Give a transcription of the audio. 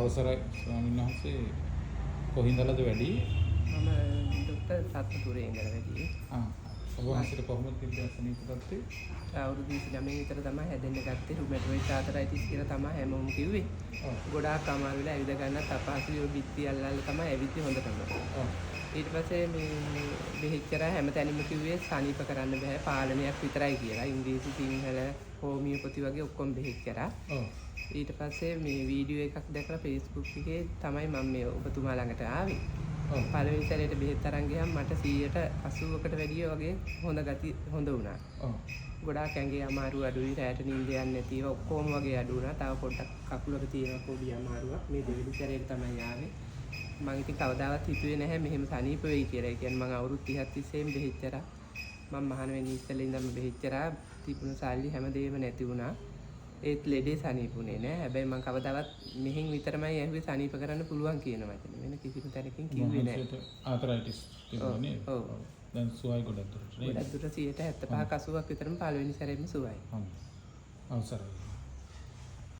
අවසරයි ස්වාමීන් වහන්සේ කොහින්දලද වැඩි? මම ડોક્ટર සත්තුරේ ඉඳලා වැඩි. ඔබ වහන්සේට කොහොමද තිබ්බේ අසනීප තත්ත්වය? අවුරුදු 29 විතර තමයි හැදෙන්න ගත්තේ. රුමැටොයිඩ් ආතරයිටිස් කියලා තමයි හැමෝම කිව්වේ. ගොඩාක් අමාරු වෙලා ඇවිද ගන්නත් අපහසුයි. ඔය බිත්ති අල්ලල්ලා තමයි ඇවිත් හොඳටම. ඊට පස්සේ මේ බෙහෙත් කරා හැමතැනම කිව්වේ සනීප කරන්න බෑ පාලනයක් විතරයි කියලා. ඉංග්‍රීසි සිංහල හෝමියෝපති වගේ ඔක්කොම බෙහෙත් කරා. ඊට පස්සේ මේ වීඩියෝ එකක් දැකලා Facebook එකේ තමයි මම මේ ඔබතුමා ළඟට ආවේ. පළවෙනි සැරේට බෙහෙත් අරන් ගියාම මට 180කට වැඩිය වගේ හොඳ වුණා. ගොඩාක් ඇඟේ අමාරු අඩුයි, රැට නිින්ද යන්නේ නැතිව ඔක්කොම වගේ අඩු වුණා. තව පොඩ්ඩක් කකුලක තියෙන පොඩි අමාරුවක්. මේ දෙවෙනි සැරේට තමයි ආවේ. මම ඉතින් කවදාවත් හිතුවේ නැහැ මෙහෙම සනීප වෙයි කියලා. ඒ කියන්නේ මම අවුරුදු 30ක් තිස්සේම බෙහෙත් කරා. මම මහාන වෙන්නේ ඉස්සෙල්ලා ඉඳන්ම බෙහෙත් කරා. තිබුණු සල්ලි හැමදේම නැති වුණා. ඒත් ලෙඩේ සනීපුනේ නෑ. හැබැයි මම කවදාවත් මෙහෙන් විතරමයි ඇහුවේ සනීප කරන්න පුළුවන් කියන වචනේ. වෙන කිසිම තැනකින් කිව්වේ නෑ. ආතරයිටිස් තිබුණේ. ඔව්. දැන් සුවයි ගොඩක් දුරට. ගොඩක් දුරට 75ක් 80ක් විතරම පළවෙනි සැරේම සුවයි. අවසරයි.